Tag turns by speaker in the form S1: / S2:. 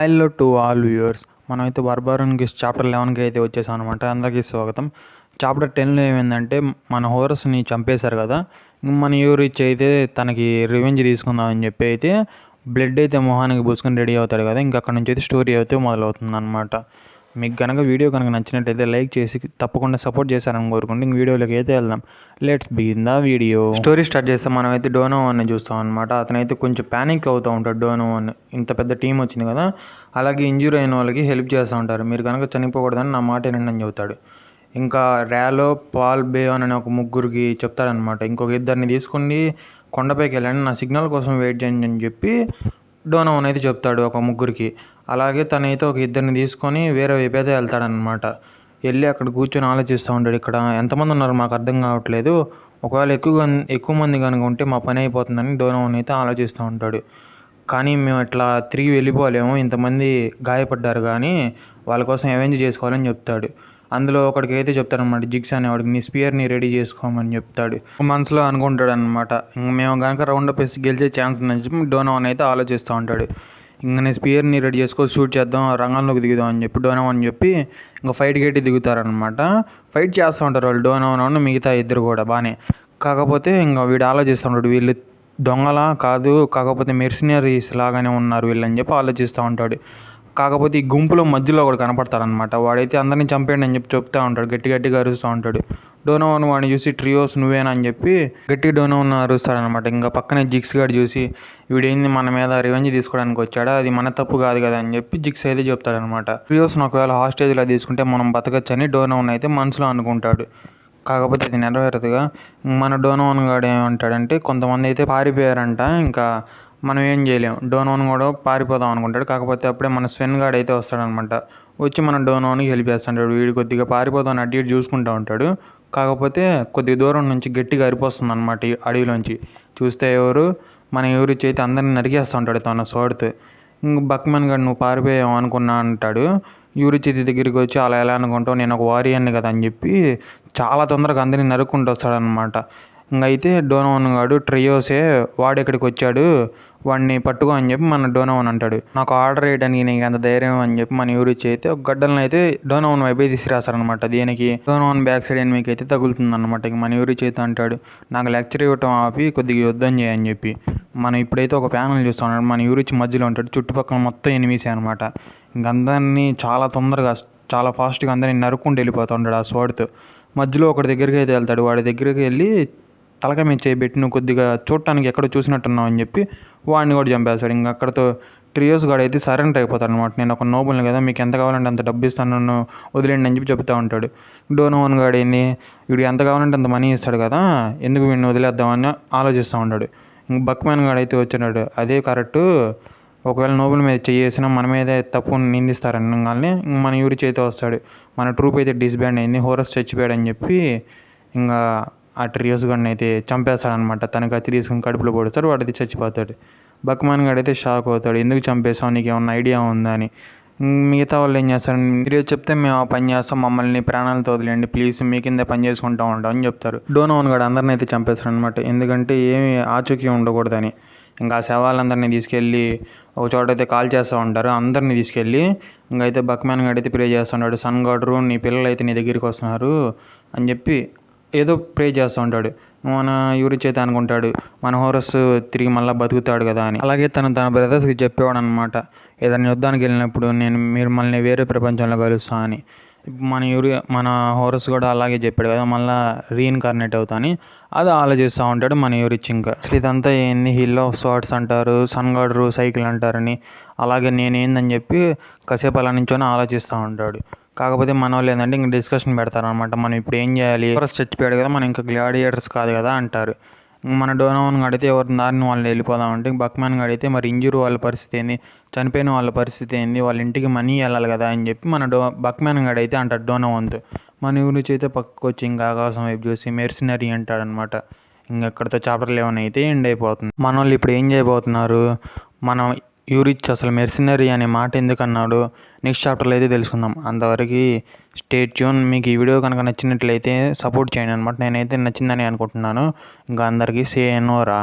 S1: Hello to all viewers. మనమైతే బార్బరన్ గీస్ chapter 11కి అయితే వచ్చేసాం అనమాట. అందరికీ స్వాగతం. చాప్టర్ 10లో ఏమైందంటే మన హోరస్ని చంపేశారు కదా. మన యూరిచ్ అయితే తనకి రివెంజ్ తీసుకుందామని చెప్పి అయితే బ్లడ్ అయితే మొహానికి పూసుకొని రెడీ అవుతాడు కదా. ఇంకా అక్కడ నుంచి అయితే స్టోరీ అయితే మొదలవుతుంది అనమాట. మీకు కనుక వీడియో కనుక నచ్చినట్టయితే లైక్ చేసి తప్పకుండా సపోర్ట్ చేశారని కోరుకుంటే ఇంక వీడియోలోకి అయితే వెళ్దాం. Let's begin the video. Story start చేస్తే మనం అయితే డోనోవాన్ని చూస్తాం అనమాట. అతనైతే కొంచెం ప్యానిక్ అవుతూ ఉంటాడు. డోనోవాన్ ఇంత పెద్ద టీం వచ్చింది కదా, అలాగే ఇంజ్యూర్ అయిన వాళ్ళకి హెల్ప్ చేస్తూ ఉంటారు. మీరు కనుక చనిపోకూడదని నా మాట వినండి అని చెబుతాడు. ఇంకా ర్యాలో, పాల్, బేయోన్ అనే ఒక ముగ్గురికి చెప్తాడనమాట. ఇంకొక ఇద్దరిని తీసుకుని కొండపైకి వెళ్ళండి, నా సిగ్నల్ కోసం వెయిట్ చేయండి అని చెప్పి డోనోవాన్ అయితే చెప్తాడు ఒక ముగ్గురికి. అలాగే తనైతే ఒక ఇద్దరిని తీసుకొని వేరే వైపు అయితే వెళ్తాడనమాట. వెళ్ళి అక్కడ కూర్చొని ఆలోచిస్తూ ఉంటాడు. ఇక్కడ ఎంతమంది ఉన్నారు మాకు అర్థం కావట్లేదు, ఒకవేళ ఎక్కువ మంది కనుక ఉంటే మా పని అయిపోతుందని డోనోవాన్ అయితే ఆలోచిస్తూ ఉంటాడు. కానీ మేము ఇట్లా తిరిగి వెళ్ళిపోలేము, ఇంతమంది గాయపడ్డారు కానీ వాళ్ళ కోసం అవెంజ్ చేసుకోవాలని చెప్తాడు. అందులో ఒకడికి అయితే చెప్తాడనమాట, జిగ్స్ అనేవాడికి, నీ స్పియర్ని రెడీ చేసుకోమని చెప్తాడు. మనసులో అనుకుంటాడు అనమాట, మేము కనుక రౌండ్ అప్ వేసి గెలిచే ఛాన్స్ ఉందని చెప్పి డోనోవాన్ అయితే ఆలోచిస్తూ ఉంటాడు. ఇంకా నేను స్పియర్ని రెడీ చేసుకొని షూట్ చేద్దాం, రంగంలోకి దిగుదాం అని చెప్పి డోనోవాన్ చెప్పి ఇంకా ఫైట్కి అయితే దిగుతారనమాట. ఫైట్ చేస్తూ ఉంటారు వాళ్ళు, డోనోవాన్ మిగతా ఇద్దరు కూడా బాగానే. కాకపోతే ఇంకా వీడు ఆలోచిస్తూ ఉంటాడు, వీళ్ళు దొంగలా కాదు, కాకపోతే మెర్సినరీస్ లాగానే ఉన్నారు వీళ్ళని చెప్పి ఆలోచిస్తూ ఉంటాడు. కాకపోతే ఈ గుంపులో మధ్యలో ఒకడు కనపడతాడనమాట. వాడైతే అందరినీ చంపేయండి అని చెప్పి చెప్తూ ఉంటాడు, గట్టిగా అరుస్తూ ఉంటాడు. డోనోవాన్ వాడిని చూసి ట్రియోస్ నువ్వేనా అని చెప్పి డోనోవాన్ అరుస్తాడనమాట. ఇంకా పక్కనే జిగ్స్ గాడు చూసి వీడేంది మన మీద రివెంజ్ తీసుకోవడానికి వచ్చాడా, అది మన తప్పు కాదు కదా అని చెప్పి జిగ్స్ అయితే చెప్తాడనమాట. ట్రియోస్ని ఒకవేళ హాస్టేజ్లో తీసుకుంటే మనం బతకచ్చని డోనోవాన్ అయితే మనసులో అనుకుంటాడు. కాకపోతే అది నెరవేరదుగా. మన డోనోవాన్ గాడు ఏమంటాడంటే, కొంతమంది అయితే పారిపోయారంట, ఇంకా మనం ఏం చేయలేం, డోనోవాన్ కూడా పారిపోదాం అనుకుంటాడు. కాకపోతే అప్పుడే మన స్వెన్ గాడు అయితే వస్తాడనమాట. వచ్చి మన డోనోవాన్కి హెల్ప్ చేస్తుంటాడు. వీడు కొద్దిగా పారిపోదాం అటు ఇటు చూసుకుంటూ ఉంటాడు. కాకపోతే కొద్ది దూరం నుంచి గట్టిగా అరిపోస్తుంది అనమాట ఈ అడవిలోంచి. చూస్తే మన యూరిచ్ అయితే అందరిని నరికేస్తూ ఉంటాడు తన స్వర్డ్తో. ఇంక బక్మెన్ గాడు నువ్వు పారిపోయావు అనుకున్నా అంటాడు. యూరిచ్ దగ్గరికి వచ్చి అలా ఎలా అనుకుంటావు, నేను ఒక వారియర్ని కదా అని చెప్పి చాలా తొందరగా అందరినీ నరుక్కుంటూ వస్తాడనమాట. ఇంకైతే డోనోవాన్ గాడు ట్రియోసే వాడెక్కడికి వచ్చాడు, వాడిని పట్టుకో అని చెప్పి మన డోనోవాన్ అంటాడు. నాకు ఆర్డర్ వేయడానికి నీకు అంత ధైర్యం అని చెప్పి మన యూరిచ్ అయితే ఒక గడ్డలను అయితే డోనోవాన్ వైపు తీసుకురాస్తారనమాట. దీనికి డోనోవాన్ బ్యాక్ సైడ్ ఎనిమికి అయితే తగులుతుంది అనమాట. ఇంక మన యూరిచ్ అయితే అంటాడు, నాకు లెక్చర్ ఇవ్వటం ఆపి కొద్దిగా యుద్ధం చేయని చెప్పి. మనం ఇప్పుడైతే ఒక ప్యానల్ చూస్తూ ఉన్నాడు. మన యూరిచ్ మధ్యలో ఉంటాడు, చుట్టుపక్కల మొత్తం ఎనిమిసే అనమాట. ఇంకందరినీ చాలా తొందరగా చాలా ఫాస్ట్గా అందరినీ నరుక్కుంటూ వెళ్ళిపోతూ ఉంటాడు ఆ స్వర్డ్తో. మధ్యలో ఒకటి దగ్గరికి అయితే వెళ్తాడు. వాడి దగ్గరికి వెళ్ళి తలక మీద చేయబెట్టి నువ్వు కొద్దిగా చూడటానికి ఎక్కడో చూసినట్టున్నావు అని చెప్పి వాడిని కూడా చంపేస్తాడు. ఇంకా అక్కడతో ట్రియోస్ గాడు అయితే సరెండర్ అయిపోతాడు అనమాట. నేను ఒక నోబుల్ని కదా, మీకు ఎంత కావాలంటే అంత డబ్బు ఇస్తాను, నన్ను వదిలేండి అని చెప్పి చెప్తూ ఉంటాడు. డోనోవాన్ గాడు ఏంది, వీడు ఎంత కావాలంటే అంత మనీ ఇస్తాడు కదా, ఎందుకు వీడిని వదిలేద్దామని ఆలోచిస్తూ ఉంటాడు. ఇంక బక్మెన్ గాడు అయితే వచ్చినాడు, అదే కరెక్టు, ఒకవేళ నోబుల్ మీద చేసినా మన మీదే తప్పు నిందిస్తారనగానే మన యూరిచ్ అయితే వస్తాడు. మన ట్రూప్ అయితే డిస్బ్యాండ్ అయింది, హోరస్ చచ్చిపోయాడు అని చెప్పి ఇంకా ఆ ట్రియోస్ గాడిని అయితే చంపేస్తాడనమాట. తనకి కత్తి తీసుకుని కడుపులో పొడుస్తాడు, వాడైతే చచ్చిపోతాడు. బక్మాన్ గాడు అయితే షాక్ అవుతాడు, ఎందుకు చంపేస్తావు, నీకు ఏమన్నా ఐడియా ఉందా అని. మిగతా వాళ్ళు ఏం చేస్తారు, మీరు చెప్తే మేము ఆ పని చేస్తాం, మమ్మల్ని ప్రాణాలతో వదిలేండి ప్లీజ్, మీ కింద పని చేసుకుంటూ ఉంటాం అని చెప్తారు. డోనోవాన్ గాడు అందరిని అయితే చంపేస్తాడు అనమాట, ఎందుకంటే ఏమి ఆచూకీ ఉండకూడదని. ఇంకా ఆ శవాలందరినీ తీసుకెళ్ళి ఒక చోట అయితే కాల్ చేస్తూ ఉంటారు. అందరినీ తీసుకెళ్ళి ఇంకైతే బక్మ్యాన్ గాడు అయితే ప్రే చేస్తున్నాడు, సన్ గాడు నీ పిల్లలు అయితే నీ దగ్గరికి వస్తున్నారు అని చెప్పి ఏదో ప్రే చేస్తూ ఉంటాడు. మన యూరిచ్ అయితే అనుకుంటాడు, మన హోరస్ తిరిగి మళ్ళీ బతుకుతాడు కదా అని. అలాగే తన బ్రదర్స్కి చెప్పేవాడు అనమాట, ఏదైనా యుద్ధానికి వెళ్ళినప్పుడు మీరు మళ్ళీ వేరే ప్రపంచంలో కలుస్తా అని. మన హోరస్ కూడా అలాగే చెప్పాడు కదా, మళ్ళీ రీఇన్కార్నేట్ అవుతా అని. అది ఆలోచిస్తూ ఉంటాడు మన యూరిచ్. ఇంకా అసలు ఇదంతా ఏంది, హిల్ ఆఫ్ స్వార్డ్స్ అంటారు, సన్ గాడు సైకిల్ అంటారని, అలాగే నేనేందని చెప్పి కాసేపు అలా నుంచొని ఆలోచిస్తూ ఉంటాడు. కాకపోతే మన వాళ్ళు ఏంటంటే ఇంక డిస్కషన్ పెడతారనమాట, మనం ఇప్పుడు ఏం చేయాలి, హోరస్ చచ్చిపోయాడు కదా, మనం ఇంకా గ్లాడియేటర్స్ కాదు కదా అంటారు. మన డోనోవాన్ గడితే ఎవరి దారిని వాళ్ళు వెళ్ళిపోదామంటే, బక్మ్యాన్ గడితే మరి ఇంజూర్ వాళ్ళ పరిస్థితి ఏంది, చనిపోయిన వాళ్ళ పరిస్థితి ఏంది, వాళ్ళ ఇంటికి మనీ వెళ్ళాలి కదా అని చెప్పి మన బక్మ్యాన్ గడైతే అంటాడు డోనోవాన్తో. మన ఊరికి అయితే పక్కకు వచ్చి ఇంకా ఆకాశం వైపు చూసి మెర్సినరీ అంటాడనమాట. ఇంకెక్కడితో చాప్టర్ 11 అయితే ఎండ్ అయిపోతుంది. మన వాళ్ళు ఇప్పుడు ఏం చేయబోతున్నారు, మనం యూరిచ్ అసలు మెర్సినరీ అనే మాట ఎందుకు అన్నాడు నెక్స్ట్ చాప్టర్లో అయితే తెలుసుకుందాం. అంతవరకు స్టే ట్యూన్. మీకు ఈ వీడియో కనుక నచ్చినట్లయితే సపోర్ట్ చేయండి అనమాట. నేనైతే నచ్చిందని అనుకుంటున్నాను. ఇంకా అందరికీ సే ఎన్నోరా.